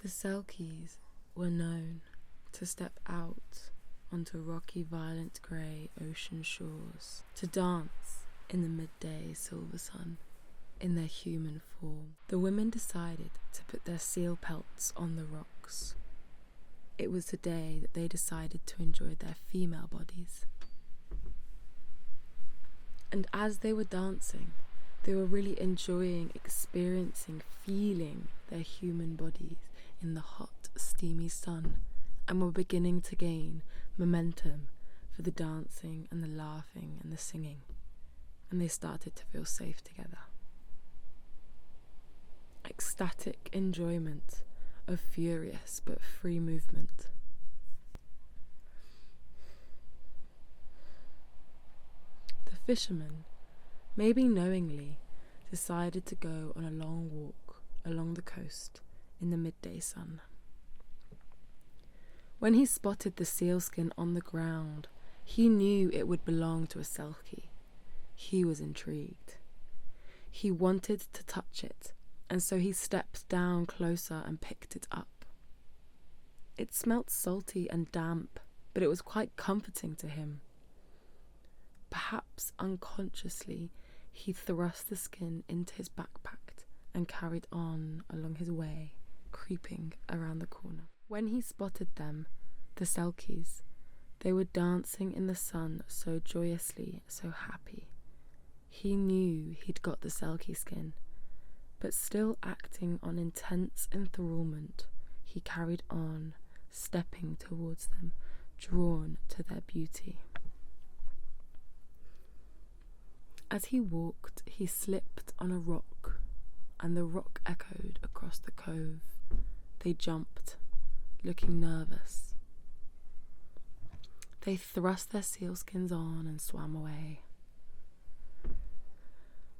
The selkies were known to step out onto rocky, violent grey ocean shores to dance in the midday silver sun in their human form. The women decided to put their seal pelts on the rocks. It was the day that they decided to enjoy their female bodies. And as they were dancing, they were really enjoying, experiencing, feeling their human bodies in the hot, steamy sun, and were beginning to gain momentum for the dancing and the laughing and the singing. And they started to feel safe together. Ecstatic enjoyment of furious but free movement. The fishermen, maybe knowingly, decided to go on a long walk along the coast in the midday sun. When he spotted the sealskin on the ground, he knew it would belong to a selkie. He was intrigued. He wanted to touch it, and so he stepped down closer and picked it up. It smelt salty and damp, but it was quite comforting to him. Perhaps unconsciously, he thrust the skin into his backpack and carried on along his way, creeping around the corner. When he spotted them, the selkies, they were dancing in the sun so joyously, so happy. He knew he'd got the selkie skin, but still acting on intense enthrallment, he carried on, stepping towards them, drawn to their beauty. As he walked, he slipped on a rock, and the rock echoed across the cove. They jumped, looking nervous. They thrust their sealskins on and swam away.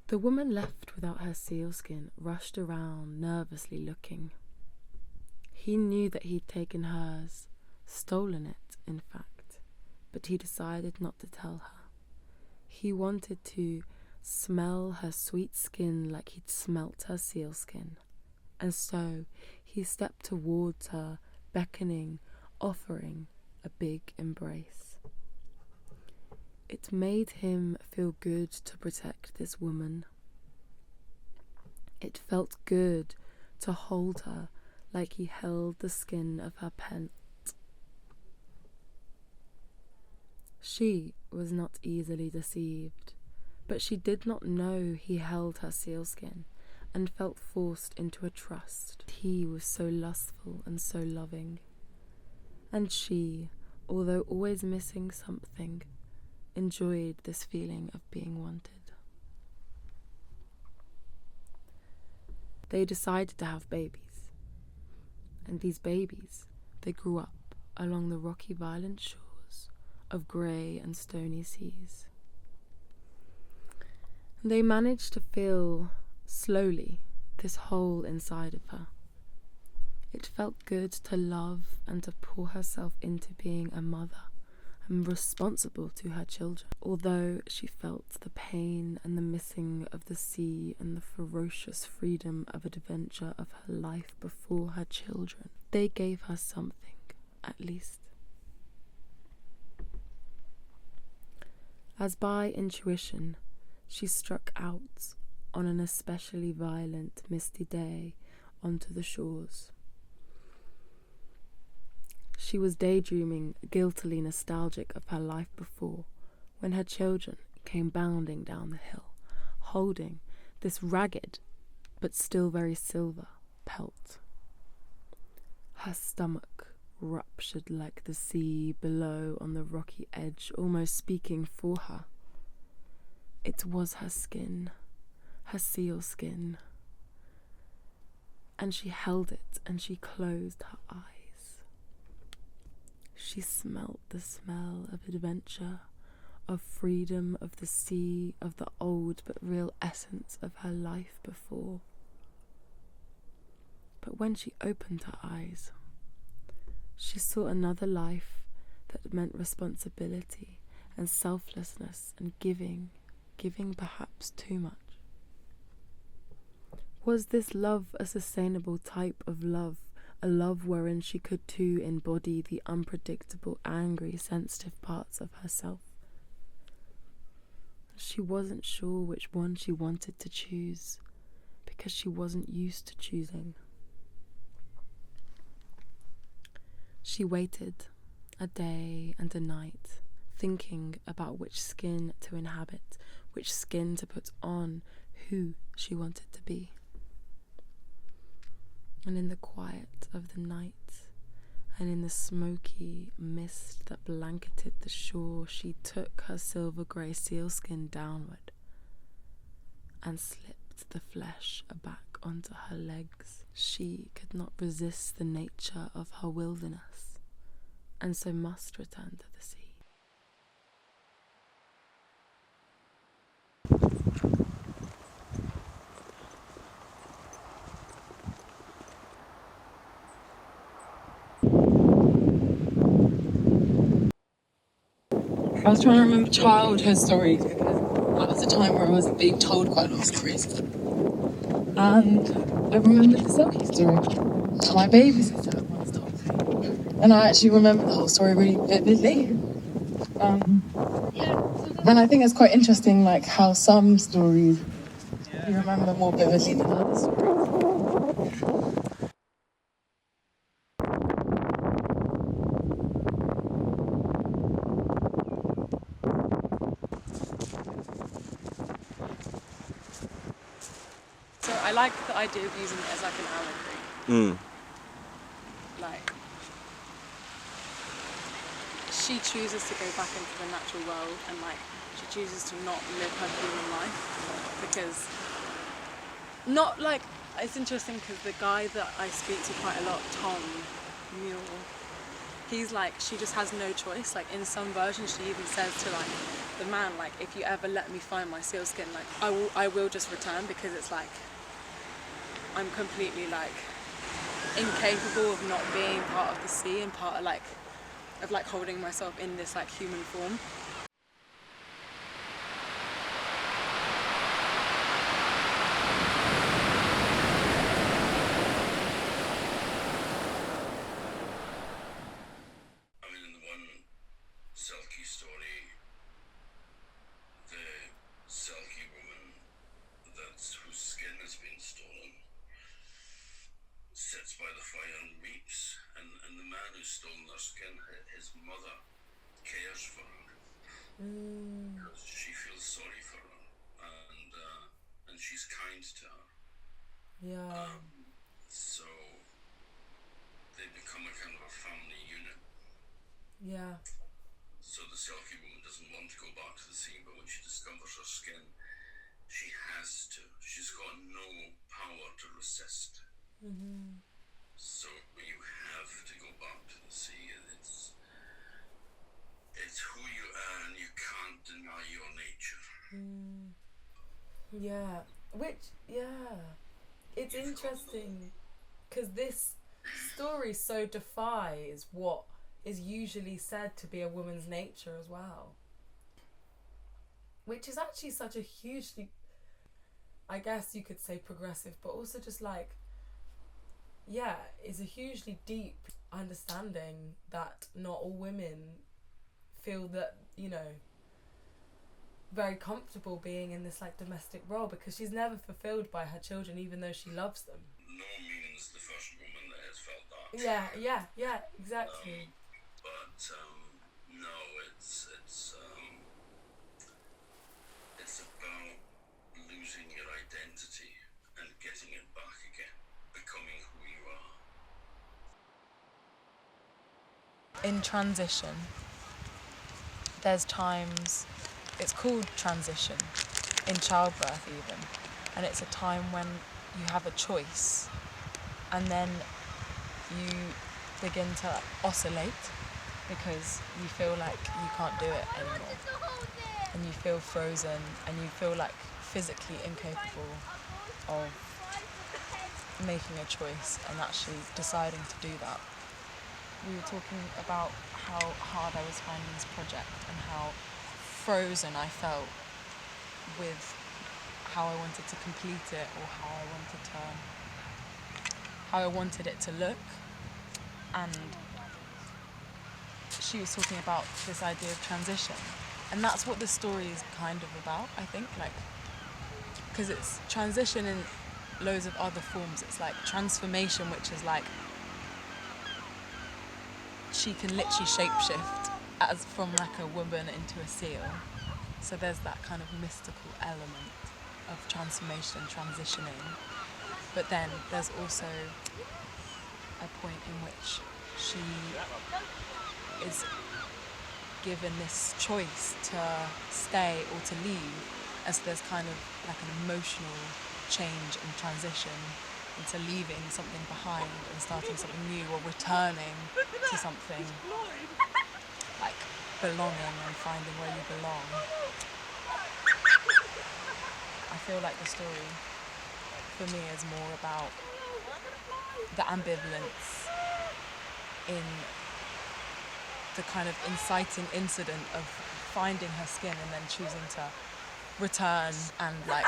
The woman left without her sealskin rushed around, nervously looking. He knew that he'd taken hers, stolen it, in fact, but he decided not to tell her. He wanted to smell her sweet skin like he'd smelt her sealskin, and so he stepped towards her, beckoning, offering a big embrace. It made him feel good to protect this woman. It felt good to hold her like he held the skin of her pet. She was not easily deceived, but she did not know he held her sealskin and felt forced into a trust. He was so lustful and so loving. And she, although always missing something, enjoyed this feeling of being wanted. They decided to have babies, and these babies, they grew up along the rocky, violent shores of grey and stony seas. They managed to fill, slowly, this hole inside of her. It felt good to love and to pour herself into being a mother and responsible to her children. Although she felt the pain and the missing of the sea and the ferocious freedom of adventure of her life before her children, they gave her something, at least. As by intuition, she struck out on an especially violent, misty day onto the shores. She was daydreaming, guiltily nostalgic of her life before, when her children came bounding down the hill, holding this ragged, but still very silver, pelt. Her stomach ruptured like the sea below on the rocky edge, almost speaking for her. It was her skin, her seal skin, and she held it and she closed her eyes. She smelt the smell of adventure, of freedom, of the sea, of the old but real essence of her life before. But when she opened her eyes, she saw another life that meant responsibility and selflessness and giving perhaps too much. Was this love a sustainable type of love, a love wherein she could too embody the unpredictable, angry, sensitive parts of herself. She wasn't sure which one she wanted to choose because she wasn't used to choosing. She waited a day and a night, thinking about which skin to inhabit, which skin to put on, who she wanted to be. And in the quiet of the night, and in the smoky mist that blanketed the shore, she took her silver grey sealskin downward and slipped the flesh back onto her legs. She could not resist the nature of her wilderness, and so must return to the sea. I was trying to remember childhood stories because that was a time where I was being told quite a lot of stories. And I remembered the selkie story. And my babysitter once told me. And I actually remember the whole story really vividly. And I think it's quite interesting, like how some stories you remember more vividly than others. So I like the idea of using it as like an allegory. Like, she chooses to go back into the natural world and like she chooses to not live her human life because not like it's interesting because the guy that I speak to quite a lot, Tom Mule, he's like she just has no choice. Like in some versions she even says to like the man, like if you ever let me find my sealskin, like I will just return because it's like I'm completely like incapable of not being part of the sea and part of like holding myself in this like human form. I mean, in the one selkie story, the selkie woman whose skin has been stolen sits by the fire and weeps, and the man who's stolen her skin, his mother, cares for her because she feels sorry for her, and she's kind to her. Yeah. So they become a kind of a family unit. Yeah. So the selkie woman doesn't want to go back to the sea, but when she discovers her skin, she has to. She's got no power to resist. So you have to go back to the sea. It's who you are, and you can't deny your nature. Yeah. It's interesting because this story so defies what is usually said to be a woman's nature as well. Which is actually such a hugely, I guess you could say progressive, but also just like, yeah, is a hugely deep understanding that not all women feel that, you know, very comfortable being in this like domestic role because she's never fulfilled by her children even though she loves them. No means the first woman that has felt that. Yeah, exactly. No, it's about losing your identity and getting it back again, becoming who you are. In transition, there's times, it's called transition, in childbirth even, and it's a time when you have a choice and then you begin to oscillate because you feel like you can't do it anymore and you feel frozen and you feel like physically incapable of making a choice and actually deciding to do that. We were talking about how hard I was finding this project and how frozen I felt with how I wanted to complete it or how I wanted it to look. and she was talking about this idea of transition, and that's what the story is kind of about, I think, like, because it's transition in loads of other forms. It's like transformation, which is like she can literally shapeshift as from like a woman into a seal. So there's that kind of mystical element of transformation and transitioning. But then there's also a point in which she is given this choice to stay or to leave. And so there's kind of like an emotional change and transition into leaving something behind and starting something new, or returning to something, like belonging and finding where you belong. I feel like the story for me is more about the ambivalence in the kind of inciting incident of finding her skin and then choosing to return and like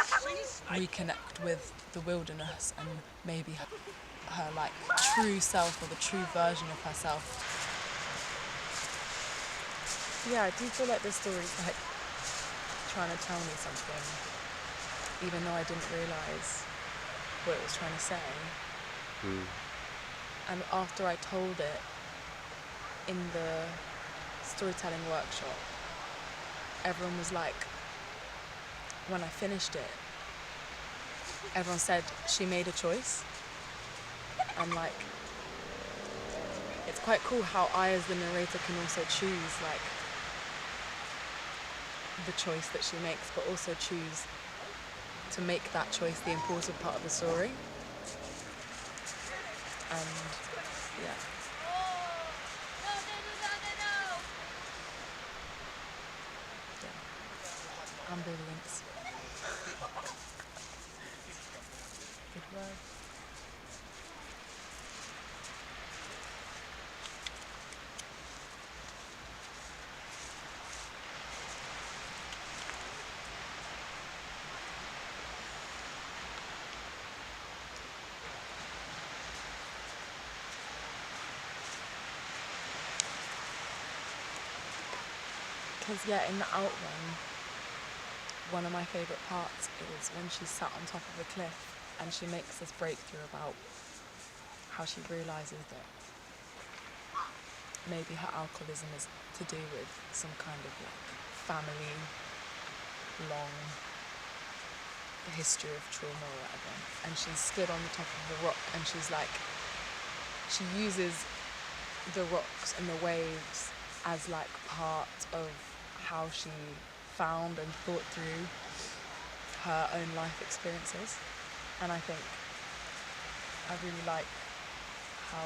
reconnect with the wilderness and maybe her like true self, or the true version of herself. Yeah, I do feel like this story is like trying to tell me something, even though I didn't realise what it was trying to say. And after I told it in the storytelling workshop, everyone was like, when I finished it, everyone said she made a choice. And like, it's quite cool how I as the narrator can also choose like the choice that she makes, but also choose to make that choice the important part of the story. And yeah. Ambivalence. Good word. Because yeah, in the outrun, one of my favourite parts is when she's sat on top of a cliff and she makes this breakthrough about how she realises that maybe her alcoholism is to do with some kind of like family long history of trauma or whatever. And she's stood on the top of the rock and she's like, she uses the rocks and the waves as like part of how she found and thought through her own life experiences. And I think I really like how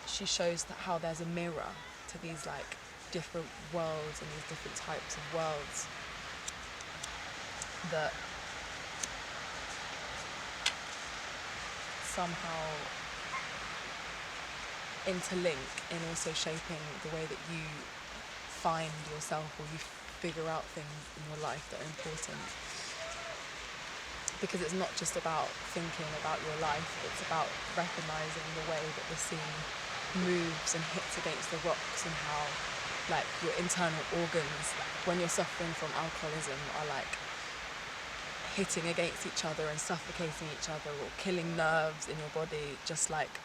she shows that how there's a mirror to these like different worlds and these different types of worlds that somehow interlink in also shaping the way that you find yourself, or you figure out things in your life that are important. Because it's not just about thinking about your life, it's about recognising the way that the sea moves and hits against the rocks, and how like your internal organs, when you're suffering from alcoholism, are like hitting against each other and suffocating each other, or killing nerves in your body, just like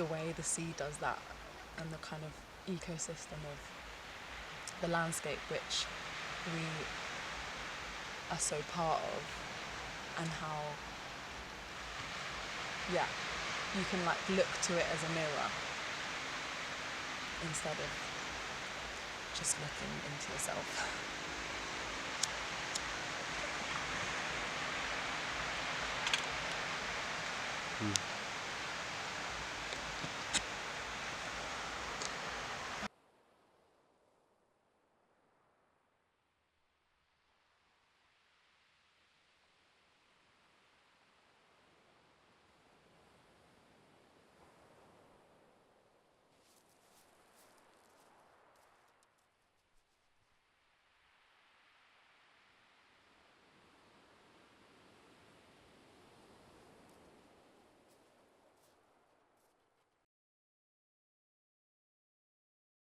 the way the sea does that, and the kind of ecosystem of the landscape which we are so part of, and how yeah, you can like look to it as a mirror instead of just looking into yourself.